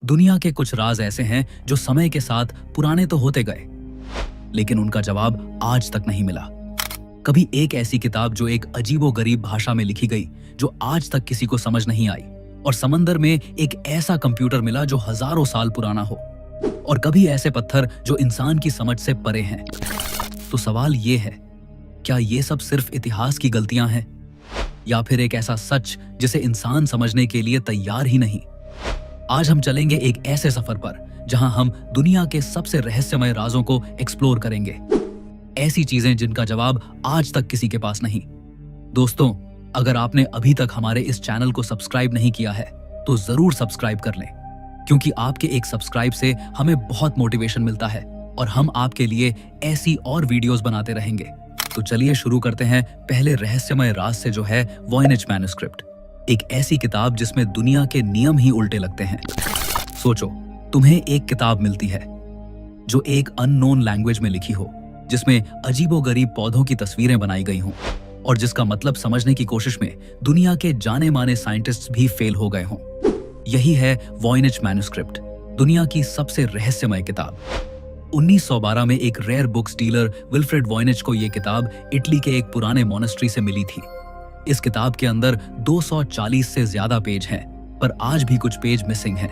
दुनिया के कुछ राज ऐसे हैं जो समय के साथ पुराने तो होते गए, लेकिन उनका जवाब आज तक नहीं मिला। कभी एक ऐसी किताब जो एक अजीबोगरीब भाषा में लिखी गई जो आज तक किसी को समझ नहीं आई, और समंदर में एक ऐसा कंप्यूटर मिला जो हजारों साल पुराना हो, और कभी ऐसे पत्थर जो इंसान की समझ से परे हैं। तो सवाल ये है, क्या ये सब सिर्फ इतिहास की गलतियां हैं, या फिर एक ऐसा सच जिसे इंसान समझने के लिए तैयार ही नहीं? आज हम चलेंगे एक ऐसे सफर पर जहां हम दुनिया के सबसे रहस्यमय राजों को एक्सप्लोर करेंगे, ऐसी चीजें जिनका जवाब आज तक किसी के पास नहीं। दोस्तों, अगर आपने अभी तक हमारे इस चैनल को सब्सक्राइब नहीं किया है तो जरूर सब्सक्राइब कर लें, क्योंकि आपके एक सब्सक्राइब से हमें बहुत मोटिवेशन मिलता है और हम आपके लिए ऐसी और वीडियोस बनाते रहेंगे। तो चलिए शुरू करते हैं पहले रहस्यमय राज से, जो है वॉयनेज मैन्युस्क्रिप्ट। एक ऐसी किताब जिसमें दुनिया के नियम ही उल्टे लगते हैं। सोचो, तुम्हें एक किताब मिलती है जो एक अननोन लैंग्वेज में लिखी हो, जिसमें अजीबोगरीब पौधों की तस्वीरें बनाई गई हों, और जिसका मतलब समझने की कोशिश में दुनिया के जाने माने साइंटिस्ट्स भी फेल हो गए हों। यही है वॉयनेज मैन्युस्क्रिप्ट, दुनिया की सबसे रहस्यमय किताब। 1912 में एक रेयर बुक्स डीलर विल्फ्रेड वॉयनेज को यह किताब इटली के एक पुराने मोनेस्ट्री से मिली थी। इस किताब के अंदर 240 से ज्यादा पेज हैं, पर आज भी कुछ पेज मिसिंग हैं।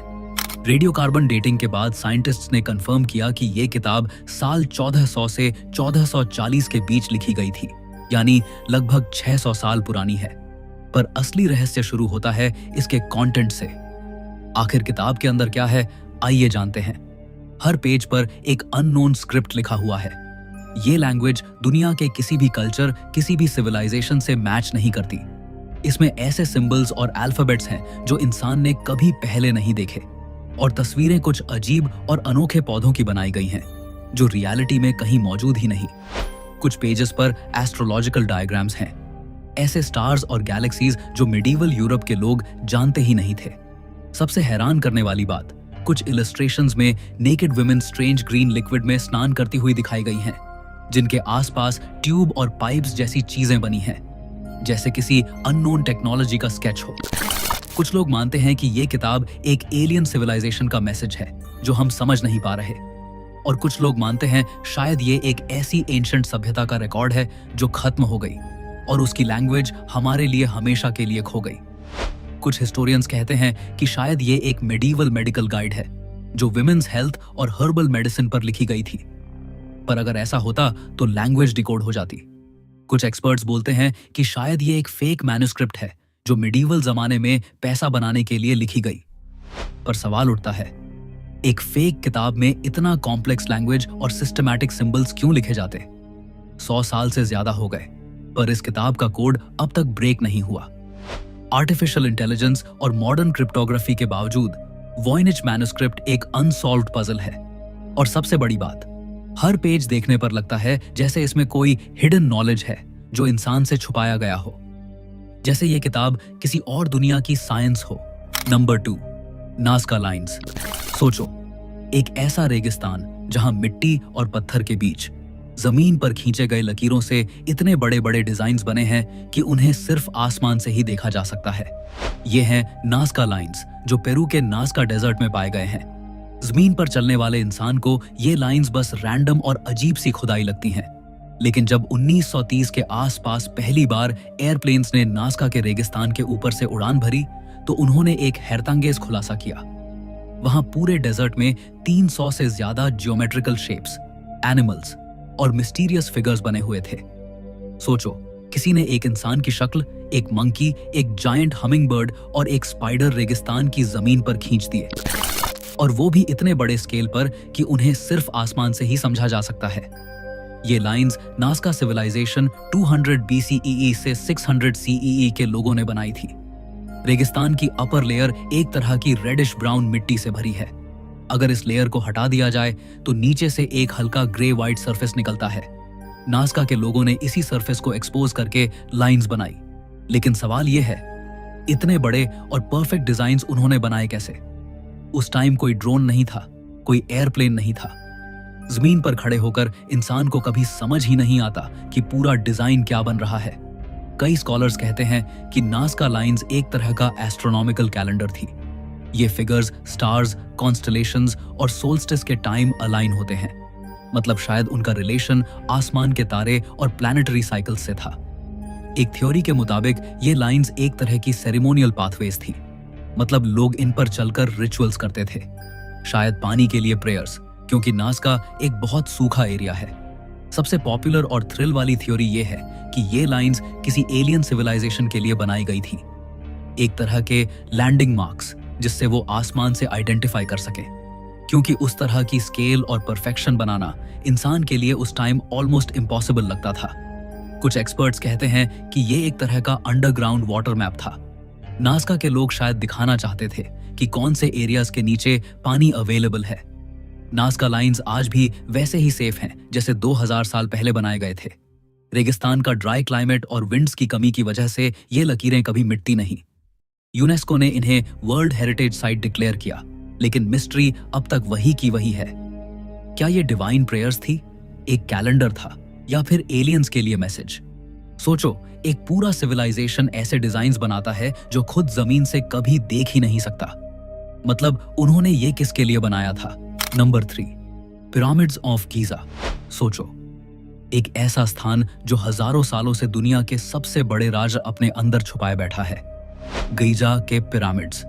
रेडियोकार्बन डेटिंग के बाद साइंटिस्ट्स ने कंफर्म किया कि यह किताब साल 1400 से 1440 के बीच लिखी गई थी, यानी लगभग 600 साल पुरानी है। पर असली रहस्य शुरू होता है इसके कंटेंट से। आखिर किताब के अंदर क्या है, आइए जानते हैं। हर पेज पर एक अननोन स्क्रिप्ट लिखा हुआ है। ये लैंग्वेज दुनिया के किसी भी कल्चर, किसी भी सिविलाइजेशन से मैच नहीं करती। इसमें ऐसे सिंबल्स और अल्फाबेट्स हैं जो इंसान ने कभी पहले नहीं देखे, और तस्वीरें कुछ अजीब और अनोखे पौधों की बनाई गई हैं जो रियलिटी में कहीं मौजूद ही नहीं। कुछ पेजेस पर एस्ट्रोलॉजिकल डायग्राम्स हैं, ऐसे स्टार्स और गैलेक्सीज जो मिडीवल यूरोप के लोग जानते ही नहीं थे। सबसे हैरान करने वाली बात, कुछ इलस्ट्रेशंस में naked women strange green liquid में स्नान करती हुई दिखाई गई हैं, जिनके आसपास ट्यूब और पाइप्स जैसी चीजें बनी हैं, जैसे किसी अननोन टेक्नोलॉजी का स्केच हो। कुछ लोग मानते हैं कि यह किताब एक एलियन सिविलाइजेशन का मैसेज है जो हम समझ नहीं पा रहे, और कुछ लोग मानते हैं शायद ये एक ऐसी एंशिएंट सभ्यता का रिकॉर्ड है जो खत्म हो गई और उसकी लैंग्वेज हमारे लिए हमेशा के लिए खो गई। कुछ हिस्टोरियंस कहते हैं कि शायद ये एक मेडिवल मेडिकल गाइड है जो विमेन्स हेल्थ और हर्बल मेडिसिन पर लिखी गई थी, पर अगर ऐसा होता तो लैंग्वेज डिकोड हो जाती। कुछ एक्सपर्ट्स बोलते हैं कि शायद ये एक फेक मैन्युस्क्रिप्ट है जो मिडीवल जमाने में पैसा बनाने के लिए लिखी गई। पर सवाल उठता है, एक फेक किताब में इतना कॉम्प्लेक्स लैंग्वेज और सिस्टमैटिक सिंबल्स क्यों लिखे जाते? 100 साल से ज्यादा हो गए, पर इस किताब का कोड अब तक ब्रेक नहीं हुआ। आर्टिफिशियल इंटेलिजेंस और मॉडर्न क्रिप्टोग्राफी के बावजूद वॉयनेज मैन्युस्क्रिप्ट एक अनसॉल्व्ड पजल है। और सबसे बड़ी बात, हर पेज देखने पर लगता है जैसे इसमें कोई हिडन नॉलेज है जो इंसान से छुपाया गया हो, जैसे ये किताब किसी और दुनिया की साइंस हो। Number 2, Nazca lines. सोचो, एक ऐसा रेगिस्तान जहां मिट्टी और पत्थर के बीच जमीन पर खींचे गए लकीरों से इतने बड़े बड़े डिजाइन्स बने हैं कि उन्हें सिर्फ आसमान से ही देखा जा सकता है। ये हैं नाज़का लाइंस जो पेरू के नाज़का डेजर्ट में पाए गए हैं। जमीन पर चलने वाले इंसान को ये लाइंस बस रैंडम और अजीब सी खुदाई लगती हैं, लेकिन जब 1930 के आसपास पहली बार एयरप्लेन्स ने नाज़का के रेगिस्तान के ऊपर से उड़ान भरी तो उन्होंने एक हैरतअंगेज खुलासा किया। वहां पूरे डेजर्ट में 300 से ज्यादा जियोमेट्रिकल शेप्स, एनिमल्स और मिस्टीरियस फिगर्स बने हुए थे। सोचो, किसी ने एक इंसान की शक्ल, एक मंकी, एक जायंट हमिंगबर्ड और एक स्पाइडर रेगिस्तान की जमीन पर खींच दिए, और वो भी इतने बड़े स्केल पर कि उन्हें सिर्फ आसमान से ही समझा जा सकता है। ये लाइंस नाज़का सिविलाइजेशन 200 BCEE से 600 CEE के लोगों ने बनाई थी। रेगिस्तान की अपर लेयर एक तरह की रेडिश ब्राउन मिट्टी से भरी है। अगर इस लेयर को हटा दिया जाए तो नीचे से एक हल्का ग्रे व्हाइट सरफेस निकलता है। नाज़का के लोगों ने इसी सरफेस को एक्सपोज करके लाइंस बनाई। लेकिन सवाल यह है, इतने बड़े और परफेक्ट डिजाइन्स उन्होंने बनाए कैसे? उस टाइम कोई ड्रोन नहीं था, कोई एयरप्लेन नहीं था। जमीन पर खड़े होकर इंसान को कभी समझ ही नहीं आता कि पूरा डिजाइन क्या बन रहा है। कई स्कॉलर्स कहते हैं कि नाज़का लाइंस एक तरह का एस्ट्रोनॉमिकल कैलेंडर थी। ये फिगर्स स्टार्स, कॉन्स्टलेशंस और सोल्स्टिस के टाइम अलाइन होते हैं। मतलब शायद उनका रिलेशन आसमान के तारे और प्लैनेटरी साइकिल्स से था। एक थ्योरी के मुताबिक ये लाइंस एक तरह की सेरेमोनियल पाथवेज थी। मतलब लोग इन पर चलकर रिचुअल्स करते थे, शायद पानी के लिए प्रेयर्स, क्योंकि नाज़का एक बहुत सूखा एरिया है। सबसे पॉपुलर और थ्रिल वाली थ्योरी ये है कि ये लाइंस किसी एलियन सिविलाइजेशन के लिए बनाई गई थी, एक तरह के लैंडिंग मार्क्स, जिससे वो आसमान से आइडेंटिफाई कर सके। क्योंकि उस तरह की स्केल और परफेक्शन बनाना इंसान के लिए उस टाइम ऑलमोस्ट इम्पॉसिबल लगता था। कुछ एक्सपर्ट्स कहते हैं कि ये एक तरह का अंडरग्राउंड वाटर मैप था। नाज़का के लोग शायद दिखाना चाहते थे कि कौन से एरियाज के नीचे पानी अवेलेबल है। नाज़का लाइंस आज भी वैसे ही सेफ हैं जैसे 2000 साल पहले बनाए गए थे। रेगिस्तान का ड्राई क्लाइमेट और विंड्स की कमी की वजह से ये लकीरें कभी मिटती नहीं। यूनेस्को ने इन्हें वर्ल्ड हेरिटेज साइट डिक्लेयर किया, लेकिन मिस्ट्री अब तक वही की वही है। क्या ये डिवाइन प्रेयर्स थी, एक कैलेंडर था, या फिर एलियंस के लिए मैसेज? सोचो, एक पूरा सिविलाइजेशन ऐसे डिजाइन्स बनाता है जो खुद जमीन से कभी देख ही नहीं सकता। मतलब उन्होंने ये किसके लिए बनाया था? Number 3, pyramids of Giza. सोचो, एक ऐसा स्थान जो हजारों सालों से दुनिया के सबसे बड़े राज अपने अंदर छुपाए बैठा है। गीजा के पिरामिड्स।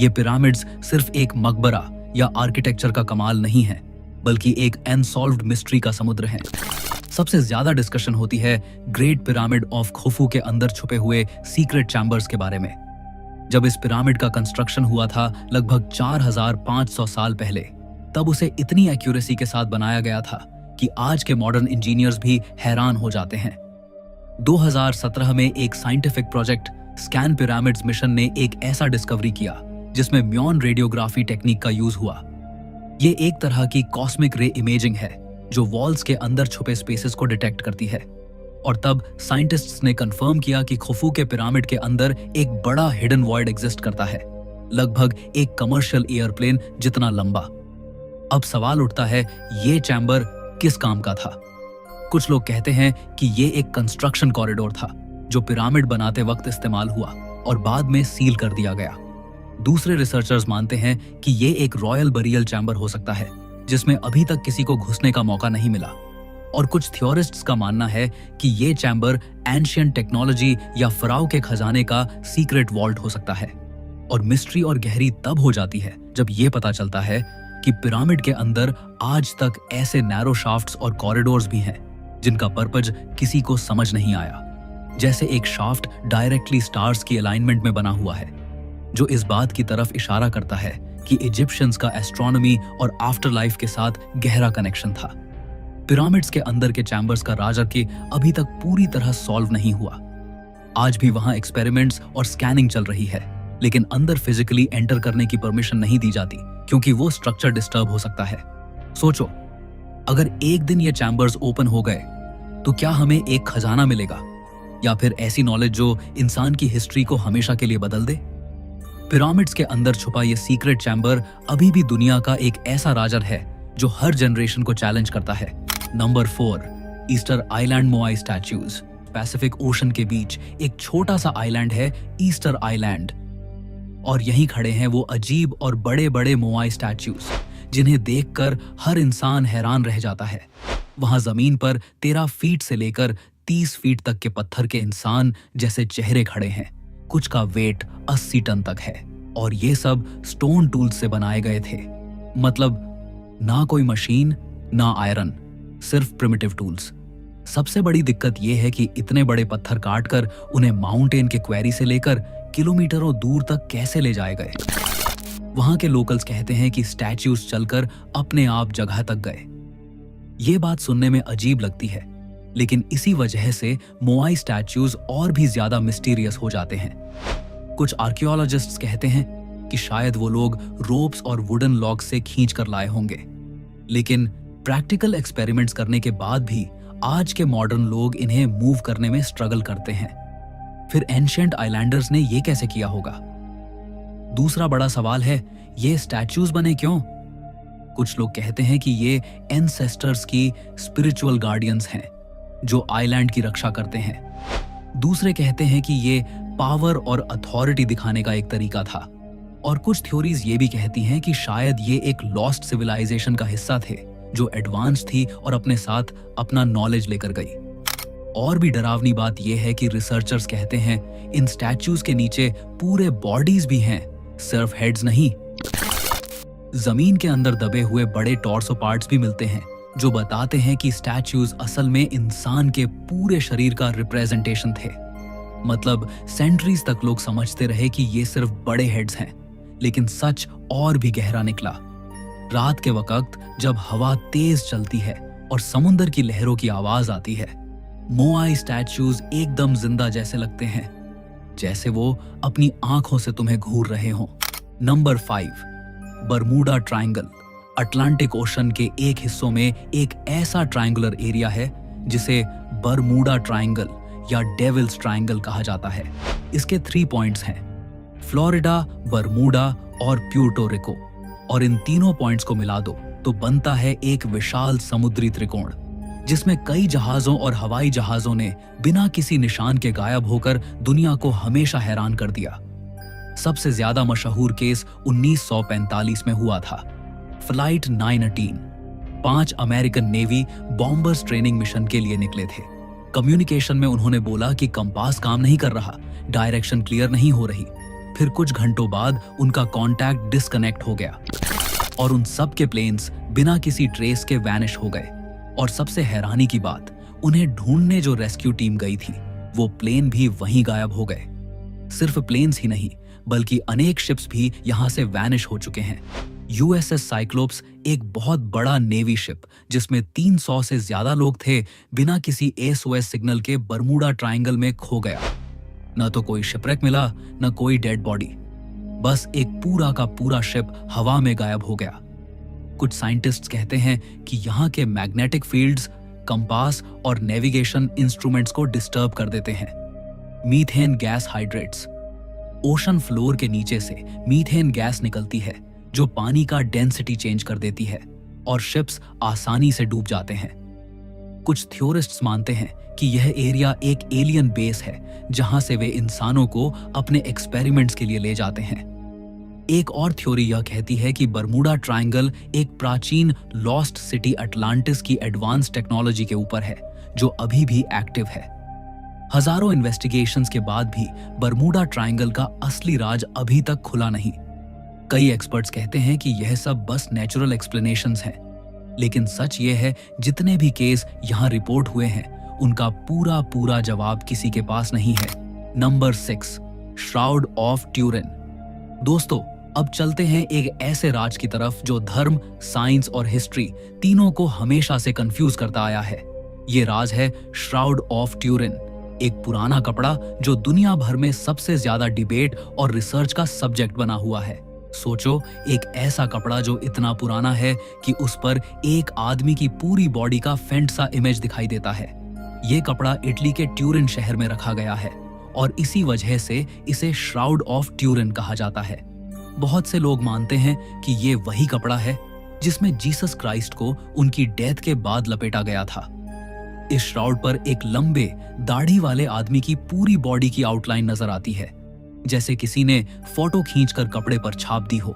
ये पिरामिड्स सिर्फ एक मकबरा या आर्किटेक्चर का कमाल नहीं है, बल्कि एक अनसॉल्व्ड मिस्ट्री का समुद्र है। सबसे ज्यादा डिस्कशन होती है ग्रेट पिरामिड ऑफ खुफू के अंदर छुपे हुए सीक्रेट चैम्बर्स के बारे में। जब इस पिरामिड का कंस्ट्रक्शन हुआ था लगभग 4500 साल पहले, तब उसे इतनी एक्यूरेसी के साथ बनाया गया था कि आज के मॉडर्न इंजीनियर्स भी हैरान हो जाते हैं। 2017 में एक scientific project scan pyramids mission ने एक ऐसा डिस्कवरी किया जिसमें म्योन रेडियोग्राफी टेक्निक का यूज हुआ। ये एक तरह की कॉस्मिक रे इमेजिंग है जो वॉल्स के अंदर छुपे स्पेसेस को डिटेक्ट करती है। और तब साइंटिस्ट्स ने कंफर्म किया कि खुफू के पिरामिड के अंदर एक बड़ा हिडन वॉइड एग्जिस्ट करता है, लगभग एक कमर्शियल एयरप्लेन जितना लंबा। अब सवाल उठता है, ये चैम्बर किस काम का था? कुछ लोग कहते हैं कि ये एक कंस्ट्रक्शन कॉरिडोर था जो पिरामिड बनाते वक्त इस्तेमाल हुआ और बाद में सील कर दिया गया। दूसरे रिसर्चर्स मानते हैं कि ये एक रॉयल बरियल चैम्बर हो सकता है जिसमें अभी तक किसी को घुसने का मौका नहीं मिला। और कुछ थ्योरिस्ट्स का मानना है कि ये चैम्बर एंशिएंट टेक्नोलॉजी या फराओ के खजाने का सीक्रेट वॉल्ट हो सकता है। और मिस्ट्री और गहरी तब हो जाती है जब ये पता चलता है कि पिरामिड के अंदर आज तक ऐसे नैरो शाफ्ट्स और कॉरिडोर्स भी हैं जिनका पर्पज किसी को समझ नहीं आया। जैसे एक शाफ्ट डायरेक्टली स्टार्स की अलाइनमेंट में बना हुआ है, जो इस बात की तरफ इशारा करता है कि इजिप्शियंस का एस्ट्रोनॉमी और आफ्टर लाइफ के साथ गहरा कनेक्शन था। पिरामिड्स के अंदर के चैम्बर्स का राज अभी तक पूरी तरह सॉल्व नहीं हुआ। आज भी वहां एक्सपेरिमेंट्स और स्कैनिंग चल रही है, लेकिन अंदर फिजिकली एंटर करने की परमिशन नहीं दी जाती क्योंकि वो स्ट्रक्चर डिस्टर्ब हो सकता है। सोचो, अगर एक दिन ये चैम्बर्स ओपन हो गए तो क्या हमें एक खजाना मिलेगा, या फिर ऐसी नॉलेज जो इंसान की हिस्ट्री को हमेशा के लिए बदल दे? पिरामिड्स के अंदर छुपा ये सीक्रेट चैम्बर अभी भी दुनिया का एक ऐसा राज है जो हर जनरेशन को चैलेंज करता है। Number 4, Easter Island moai statues. Pacific Ocean के बीच एक छोटा सा आइलैंड है ईस्टर आइलैंड, और यहीं खड़े हैं वो अजीब और बड़े बड़े मोआई स्टैच्यूज जिन्हें देखकर हर इंसान हैरान रह जाता है। वहां जमीन पर 13 फीट से लेकर 30 फीट तक के पत्थर के इंसान जैसे चेहरे खड़े हैं। कुछ का वेट 80 टन तक है, और ये सब स्टोन टूल्स से बनाए गए थे। मतलब ना कोई मशीन ना आयरन, सिर्फ प्रिमिटिव टूल्स। सबसे बड़ी दिक्कत यह है कि इतने बड़े पत्थर काटकर उन्हें माउंटेन के क्वेरी से लेकर किलोमीटरों दूर तक कैसे ले जाए गए। वहां के लोकल्स कहते हैं कि स्टैच्यूज चलकर अपने आप जगह तक गए। ये बात सुनने में अजीब लगती है, लेकिन इसी वजह से मोआई स्टैच्यूज और भी ज्यादा मिस्टीरियस हो जाते हैं। कुछ आर्कियोलॉजिस्ट्स कहते हैं कि शायद वो लोग रोप्स और वुडन लॉग्स से खींच कर लाए होंगे, लेकिन प्रैक्टिकल एक्सपेरिमेंट्स करने के बाद भी आज के मॉडर्न लोग इन्हें मूव करने में स्ट्रगल करते हैं। फिर एंशिएंट आइलैंडर्स ने ये कैसे किया होगा? दूसरा बड़ा सवाल है, ये स्टैच्यूज बने क्यों? कुछ लोग कहते हैं कि ये एंसेस्टर्स की स्पिरिचुअल गार्डियंस हैं जो आइलैंड की रक्षा करते हैं। दूसरे कहते हैं कि ये पावर और अथॉरिटी दिखाने का एक तरीका था। और कुछ थ्योरीज ये भी कहती हैं कि शायद ये एक लॉस्ट सिविलाइजेशन का हिस्सा थे जो एडवांस थी और अपने साथ अपना नॉलेज लेकर गई। और भी डरावनी बात यह है कि रिसर्चर्स कहते हैं इन स्टैच्यूज के नीचे पूरे बॉडीज भी हैं, सिर्फ हेड्स नहीं। जमीन के अंदर दबे हुए बड़े टॉर्सो पार्ट्स भी मिलते हैं जो बताते हैं कि स्टैच्यूज असल में इंसान के पूरे शरीर का रिप्रेजेंटेशन थे। मतलब सेंचुरीज तक लोग समझते रहे कि ये सिर्फ बड़े हेड्स हैं, लेकिन सच और भी गहरा निकला। रात के वक्त जब हवा तेज चलती है और समुद्र की लहरों की आवाज आती है, मोआई स्टैच्यूज एकदम जिंदा जैसे लगते हैं, जैसे वो अपनी आंखों से तुम्हें घूर रहे हों। Number 5, Bermuda triangle. Atlantic ocean के एक हिस्सों में एक ऐसा ट्रायंगुलर एरिया है जिसे बरमूडा ट्रायंगल या डेविल्स ट्रायंगल कहा जाता है। इसके 3 पॉइंट्स हैं, फ्लोरिडा, बरमूडा और प्यूर्टो रिको, और इन तीनों पॉइंट्स को मिला दो तो बनता है एक विशाल समुद्री त्रिकोण जिसमें कई जहाजों और हवाई जहाजों ने बिना किसी निशान के गायब होकर दुनिया को हमेशा हैरान कर दिया। सबसे ज्यादा मशहूर केस 1945 में हुआ था, flight 918। 5 American navy bombers training mission के लिए निकले थे। कम्युनिकेशन में उन्होंने बोला कि कंपास काम नहीं कर रहा, डायरेक्शन क्लियर नहीं हो रही। फिर कुछ घंटों बाद उनका कांटेक्ट डिस्कनेक्ट हो गया और उन सब के प्लेन्स बिना किसी ट्रेस के वैनिश हो गए। और सबसे हैरानी की बात, उन्हें ढूंढने जो रेस्क्यू टीम गई थी वो प्लेन भी वहीं गायब हो गए। सिर्फ प्लेन्स ही नहीं बल्कि अनेक शिप्स भी यहां से वैनिश हो चुके हैं। यूएसएस साइक्लोप्स एक बहुत बड़ा नेवी शिप जिसमें 300 से ज्यादा लोग थे बिना किसी एसओएस सिग्नल के बरमूडा ट्रायंगल में खो गया। न तो कोई शिपरेक मिला, न कोई डेड बॉडी, बस एक पूरा का पूरा शिप हवा में गायब हो गया। कुछ साइंटिस्ट्स कहते हैं कि यहाँ के मैग्नेटिक फील्ड्स कंपास और नेविगेशन इंस्ट्रूमेंट्स को डिस्टर्ब कर देते हैं। Methane gas hydrates. Ocean floor के नीचे से मीथेन गैस निकलती है जो पानी का डेंसिटी चेंज कर देती है और शिप्स आसानी से डूब जाते हैं। कुछ थ्योरिस्ट्स मानते हैं कि यह एरिया एक एलियन बेस है जहां से वे इंसानों को अपने एक्सपेरिमेंट्स के लिए ले जाते हैं। एक और थ्योरी यह कहती है कि बरमूडा ट्रायंगल एक प्राचीन लॉस्ट सिटी अटलांटिस की एडवांस टेक्नोलॉजी के ऊपर है जो अभी भी एक्टिव है। हजारों इन्वेस्टिगेशंस के बाद भी बरमूडा ट्रायंगल का असली राज अभी तक खुला नहीं। कई एक्सपर्ट्स कहते हैं कि यह सब बस नेचुरल एक्सप्लेनेशंस हैं, लेकिन सच यह है जितने भी केस यहाँ रिपोर्ट हुए हैं उनका पूरा पूरा जवाब किसी के पास नहीं है। Number 6, shroud of Turin. दोस्तों, अब चलते हैं एक ऐसे राज की तरफ जो धर्म, साइंस और हिस्ट्री तीनों को हमेशा से कंफ्यूज करता आया है। ये राज है श्राउड ऑफ ट्यूरिन, एक पुराना कपड़ा जो दुनिया भर में सबसे ज्यादा डिबेट और रिसर्च का सब्जेक्ट बना हुआ है। सोचो, एक ऐसा कपड़ा जो इतना पुराना है कि उस पर एक आदमी की पूरी बॉडी का फेंट सा इमेज दिखाई देता है। ये कपड़ा इटली के ट्यूरिन शहर में रखा गया है और इसी वजह से इसे श्राउड ऑफ ट्यूरिन कहा जाता है। बहुत से लोग मानते हैं कि ये वही कपड़ा है जिसमें जीसस क्राइस्ट को उनकी डेथ के बाद लपेटा गया था। इस श्राउड पर एक लंबे दाढ़ी वाले आदमी की पूरी बॉडी की आउटलाइन नजर आती है, जैसे किसी ने फोटो खींचकर कपड़े पर छाप दी हो।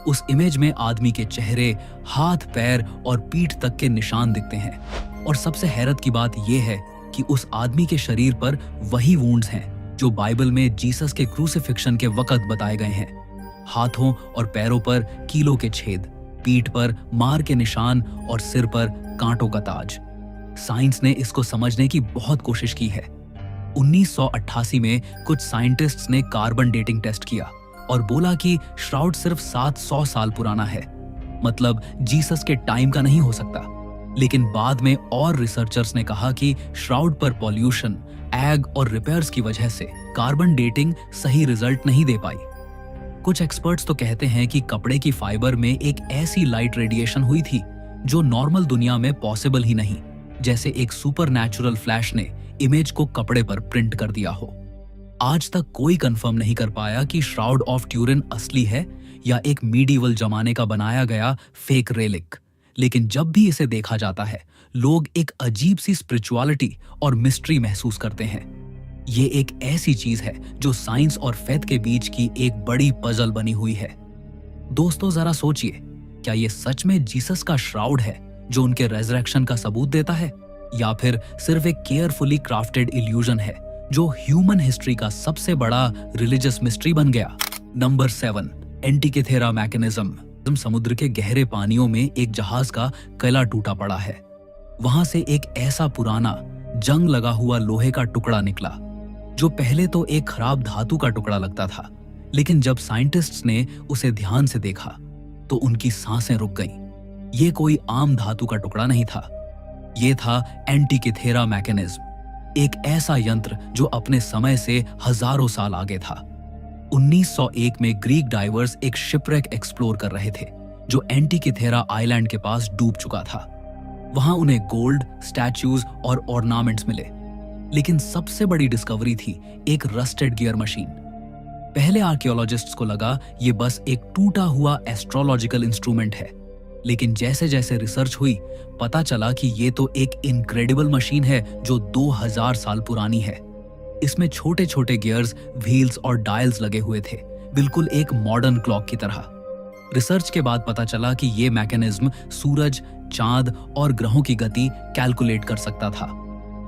उस इमेज में आदमी के चेहरे, हाथ, पैर और पीठ तक के निशान दिखते हैं। और सबसे हैरत की बात यह है कि उस आदमी के शरीर पर वही वुंड्स हैं जो बाइबल में जीसस के क्रूसिफिक्शन के वक्त बताए गए हैं। हाथों और पैरों पर कीलों के छेद, पीठ पर मार के निशान और सिर पर कांटों का ताज। साइंस ने इसको समझने की बहुत कोशिश की है। 1988 में कुछ साइंटिस्ट्स ने कार्बन डेटिंग टेस्ट किया और बोला कि श्राउड सिर्फ 700 साल पुराना है, मतलब जीसस के टाइम का नहीं हो सकता। लेकिन बाद में और रिसर्चर्स ने कहा कि श्राउड पर पॉल्यूशन, एग और रिपेयर्स की वजह से कार्बन डेटिंग सही रिजल्ट नहीं दे पाई। कुछ एक्सपर्ट्स तो कहते हैं कि कपड़े की फाइबर में एक ऐसी लाइट रेडिएशन हुई थी जो नॉर्मल दुनिया में पॉसिबल ही नहीं, जैसे एक सुपरनैचुरल फ्लैश ने इमेज को कपड़े पर प्रिंट कर दिया हो। आज तक कोई कंफर्म नहीं कर पाया कि श्राउड ऑफ ट्यूरिन असली है या एक मीडिवल जमाने का बनाया गया फेक रेलिक। लेकिन जब भी इसे देखा जाता है, लोग एक अजीब सी स्पिरिचुअलिटी और मिस्ट्री महसूस करते हैं। ये एक ऐसी चीज है जो साइंस और फेथ के बीच की एक बड़ी पजल बनी हुई है। दोस्तों जरा सोचिए, क्या ये सच में जीसस का श्राउड है जो उनके रेजरेक्शन का सबूत देता है, या फिर सिर्फ एक केयरफुली क्राफ्टेड इल्यूजन है जो ह्यूमन हिस्ट्री का सबसे बड़ा रिलीजियस मिस्ट्री बन गया? Number 7, Antikythera mechanism. समुद्र के गहरे पानियों में एक जहाज का कला टूटा पड़ा है। वहां से एक ऐसा पुराना जंग लगा हुआ लोहे का टुकड़ा निकला जो पहले तो एक खराब धातु का टुकड़ा लगता था, लेकिन जब साइंटिस्ट्स ने उसे ध्यान से देखा तो उनकी सांसें रुक गईं। ये कोई आम धातु का टुकड़ा नहीं था, ये था एंटिकेथेरा मैकेनिज्म, एक ऐसा यंत्र जो अपने समय से हजारों साल आगे था। 1901 में ग्रीक डाइवर्स एक शिपरेक एक्सप्लोर कर रहे थे जो एंटिकेथेरा आइलैंड के पास डूब चुका था। वहां उन्हें गोल्ड, स्टैच्यूज और ऑर्नामेंट्स मिले, लेकिन सबसे बड़ी डिस्कवरी थी एक रस्टेड गियर मशीन। पहले आर्कियोलॉजिस्ट्स को लगा ये बस एक टूटा हुआ एस्ट्रोलॉजिकल इंस्ट्रूमेंट है, लेकिन जैसे जैसे रिसर्च हुई पता चला कि ये तो एक इनक्रेडिबल मशीन है जो 2000 साल पुरानी है। इसमें छोटे छोटे गियर्स, व्हील्स और डायल्स लगे हुए थे, बिल्कुल एक मॉडर्न क्लॉक की तरह। रिसर्च के बाद पता चला कि ये मैकेनिज्म सूरज, चांद और ग्रहों की गति कैलकुलेट कर सकता था,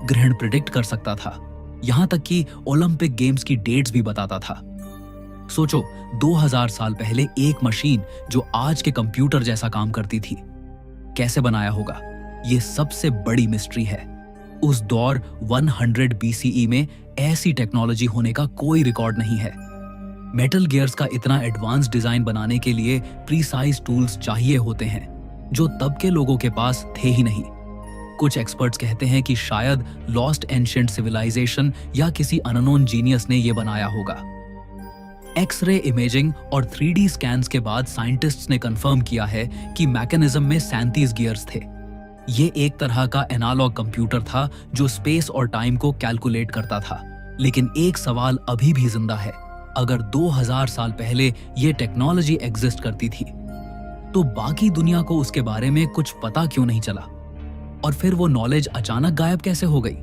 ग्रहण प्रिडिक्ट कर सकता था, यहां तक कि ओलंपिक गेम्स की डेट्स भी बताता था। सोचो, 2000 साल पहले एक मशीन जो आज के कंप्यूटर जैसा काम करती थी, कैसे बनाया होगा? ये सबसे बड़ी मिस्ट्री है। उस दौर 100 BCE में ऐसी टेक्नोलॉजी होने का कोई रिकॉर्ड नहीं है। मेटल गियर्स का इतना एडवांस डिजाइन बनाने के लिए प्रीसाइज टूल्स चाहिए होते हैं जो तब के लोगों के पास थे ही नहीं। कुछ एक्सपर्ट्स कहते हैं कि शायद लॉस्ट एंशिएंट सिविलाइजेशन या किसी अननोन जीनियस ने यह बनाया होगा। एक्सरे इमेजिंग और 3D स्कैन्स के बाद साइंटिस्ट्स ने कंफर्म किया है कि मैकेनिज्म में 37 गियर्स थे। ये एक तरह का एनालॉग कंप्यूटर था जो स्पेस और टाइम को कैलकुलेट करता था। लेकिन एक सवाल अभी भी जिंदा है, अगर 2000 साल पहले ये टेक्नोलॉजी एग्जिस्ट करती थी तो बाकी दुनिया को उसके बारे में कुछ पता क्यों नहीं चला? और फिर वो नॉलेज अचानक गायब कैसे हो गई?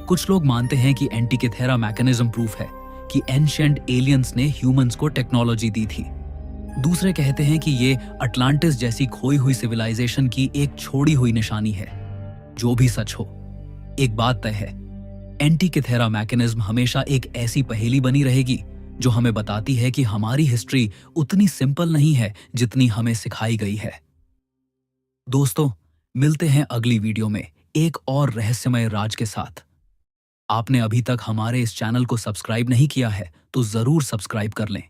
कुछ लोग मानते हैं कि एंटिकेथेरा मैकेनिज्म प्रूफ है कि एंशिएंट एलियंस ने ह्यूमंस को टेक्नोलॉजी दी थी। दूसरे कहते हैं कि ये अटलांटिस जैसी खोई हुई सिविलाइजेशन की एक छोड़ी हुई निशानी है। जो भी सच हो, एक बात तय है, एंटिकेथेरा मैकेनिज्म हमेशा एक ऐसी पहेली बनी रहेगी जो हमें बताती है कि हमारी हिस्ट्री उतनी सिंपल नहीं है जितनी हमें सिखाई गई है। दोस्तों, मिलते हैं अगली वीडियो में एक और रहस्यमय राज के साथ। आपने अभी तक हमारे इस चैनल को सब्सक्राइब नहीं किया है तो जरूर सब्सक्राइब कर लें।